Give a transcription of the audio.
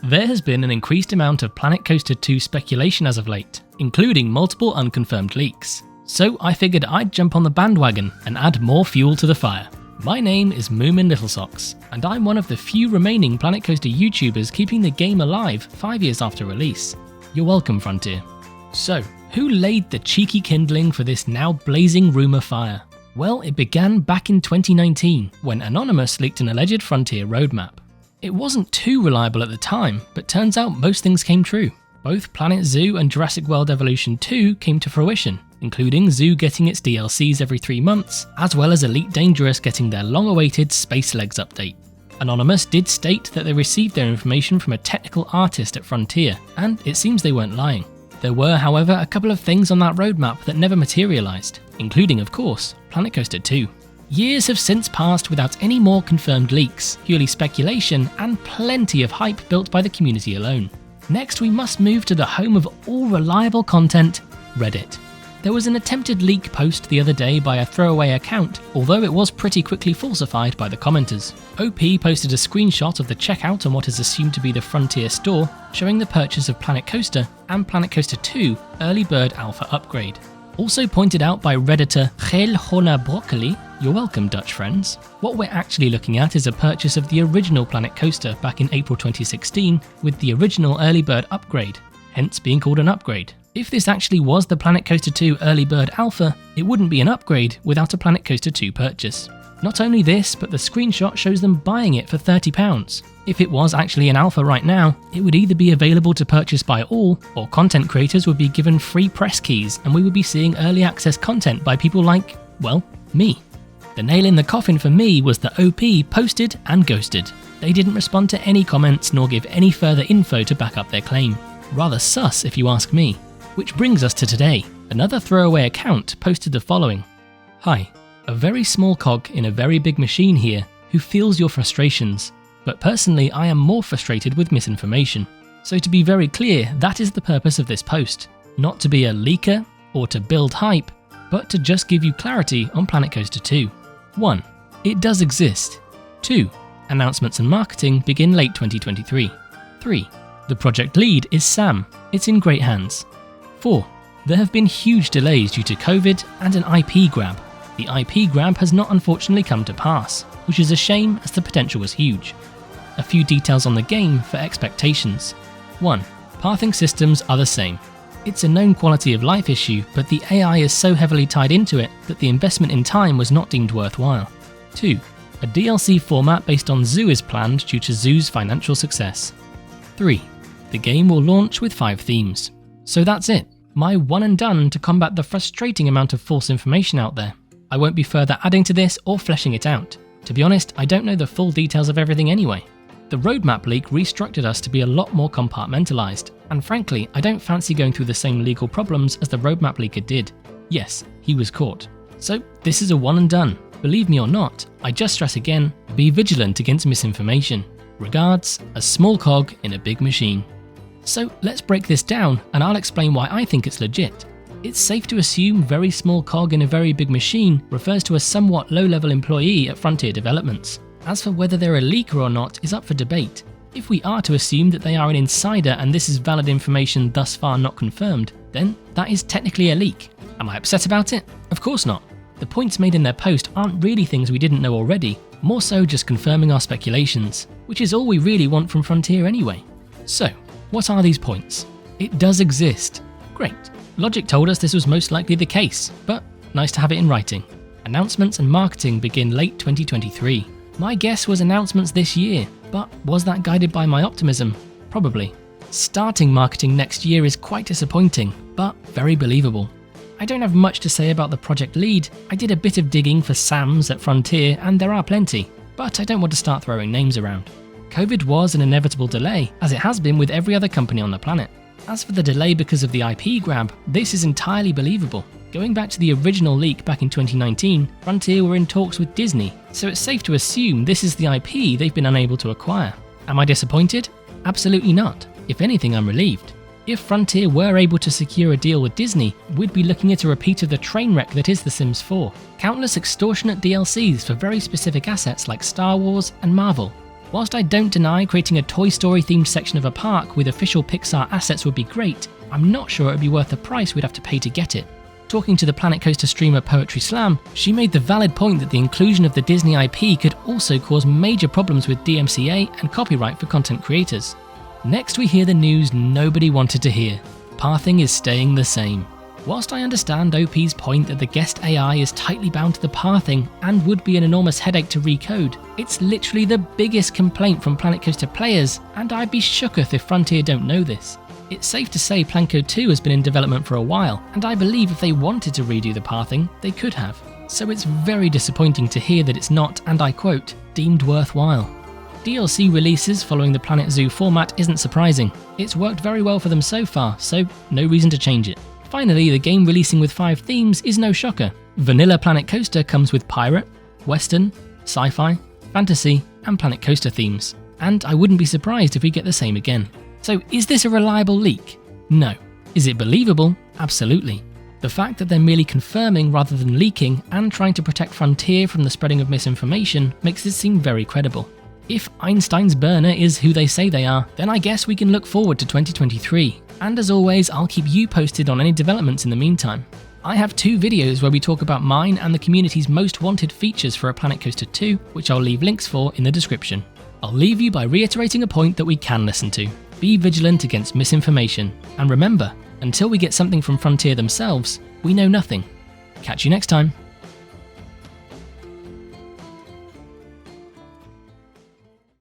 There has been an increased amount of Planet Coaster 2 speculation as of late, including multiple unconfirmed leaks. So I figured I'd jump on the bandwagon and add more fuel to the fire. My name is Moomin Littlesocks, and I'm one of the few remaining Planet Coaster YouTubers keeping the game alive 5 years after release. You're welcome, Frontier. So, who laid the cheeky kindling for this now blazing rumour fire? Well, it began back in 2019, when Anonymous leaked an alleged Frontier roadmap. It wasn't too reliable at the time, but turns out most things came true. Both Planet Zoo and Jurassic World Evolution 2 came to fruition, including Zoo getting its DLCs every 3 months, as well as Elite Dangerous getting their long-awaited Space Legs update. Anonymous did state that they received their information from a technical artist at Frontier, and it seems they weren't lying. There were, however, a couple of things on that roadmap that never materialised, including, of course, Planet Coaster 2. Years have since passed without any more confirmed leaks, purely speculation, and plenty of hype built by the community alone. Next, we must move to the home of all reliable content, Reddit. There was an attempted leak post the other day by a throwaway account, although it was pretty quickly falsified by the commenters. OP posted a screenshot of the checkout on what is assumed to be the Frontier store, showing the purchase of Planet Coaster and Planet Coaster 2 Early Bird Alpha upgrade. Also pointed out by Redditor Geel Broccoli, you're welcome Dutch friends, what we're actually looking at is a purchase of the original Planet Coaster back in April 2016 with the original Early Bird upgrade, hence being called an upgrade. If this actually was the Planet Coaster 2 Early Bird Alpha, it wouldn't be an upgrade without a Planet Coaster 2 purchase. Not only this, but the screenshot shows them buying it for £30. If it was actually an alpha right now, it would either be available to purchase by all, or content creators would be given free press keys and we would be seeing early access content by people like, well, me. The nail in the coffin for me was that OP posted and ghosted. They didn't respond to any comments nor give any further info to back up their claim. Rather sus if you ask me. Which brings us to today. Another throwaway account posted the following. Hi, a very small cog in a very big machine here who feels your frustrations. But personally, I am more frustrated with misinformation. So to be very clear, that is the purpose of this post. Not to be a leaker or to build hype, but to just give you clarity on Planet Coaster 2. 1. It does exist. 2. Announcements and marketing begin late 2023. 3. The project lead is Sam. It's in great hands. 4. There have been huge delays due to COVID and an IP grab. The IP grab has not unfortunately come to pass, which is a shame as the potential was huge. A few details on the game for expectations. 1. Pathing systems are the same. It's a known quality of life issue, but the AI is so heavily tied into it that the investment in time was not deemed worthwhile. 2. A DLC format based on Zoo is planned due to Zoo's financial success. 3. The game will launch with 5 themes. So that's it. My one and done to combat the frustrating amount of false information out there. I won't be further adding to this or fleshing it out. To be honest, I don't know the full details of everything anyway. The roadmap leak restructured us to be a lot more compartmentalised, and frankly, I don't fancy going through the same legal problems as the roadmap leaker did. Yes, he was caught. So this is a one and done. Believe me or not, I just stress again, be vigilant against misinformation. Regards, a small cog in a big machine. So let's break this down and I'll explain why I think it's legit. It's safe to assume very small cog in a very big machine refers to a somewhat low-level employee at Frontier Developments. As for whether they're a leaker or not is up for debate. If we are to assume that they are an insider and this is valid information thus far not confirmed, then that is technically a leak. Am I upset about it? Of course not. The points made in their post aren't really things we didn't know already, more so just confirming our speculations, which is all we really want from Frontier anyway. So, what are these points? It does exist. Great. Logic told us this was most likely the case, but nice to have it in writing. Announcements and marketing begin late 2023. My guess was announcements this year, but was that guided by my optimism? Probably. Starting marketing next year is quite disappointing, but very believable. I don't have much to say about the project lead. I did a bit of digging for SAMs at Frontier and there are plenty, but I don't want to start throwing names around. COVID was an inevitable delay, as it has been with every other company on the planet. As for the delay because of the IP grab, this is entirely believable. Going back to the original leak back in 2019, Frontier were in talks with Disney, so it's safe to assume this is the IP they've been unable to acquire. Am I disappointed? Absolutely not. If anything, I'm relieved. If Frontier were able to secure a deal with Disney, we'd be looking at a repeat of the train wreck that is The Sims 4. Countless extortionate DLCs for very specific assets like Star Wars and Marvel. Whilst I don't deny creating a Toy Story themed section of a park with official Pixar assets would be great, I'm not sure it would be worth the price we'd have to pay to get it. Talking to the Planet Coaster streamer Poetry Slam, she made the valid point that the inclusion of the Disney IP could also cause major problems with DMCA and copyright for content creators. Next we hear the news nobody wanted to hear. Pathing is staying the same. Whilst I understand OP's point that the guest AI is tightly bound to the pathing and would be an enormous headache to recode, it's literally the biggest complaint from Planet Coaster players, and I'd be shooketh if Frontier don't know this. It's safe to say Planco 2 has been in development for a while, and I believe if they wanted to redo the pathing, they could have. So it's very disappointing to hear that it's not, and I quote, deemed worthwhile. DLC releases following the Planet Zoo format isn't surprising. It's worked very well for them so far, so no reason to change it. Finally, the game releasing with 5 themes is no shocker. Vanilla Planet Coaster comes with Pirate, Western, Sci-Fi, Fantasy, and Planet Coaster themes. And I wouldn't be surprised if we get the same again. So is this a reliable leak? No. Is it believable? Absolutely. The fact that they're merely confirming rather than leaking and trying to protect Frontier from the spreading of misinformation makes this seem very credible. If Einstein's burner is who they say they are, then I guess we can look forward to 2023. And as always, I'll keep you posted on any developments in the meantime. I have 2 videos where we talk about mine and the community's most wanted features for a Planet Coaster 2, which I'll leave links for in the description. I'll leave you by reiterating a point that we can listen to. Be vigilant against misinformation, and remember, until we get something from Frontier themselves, we know nothing. Catch you next time.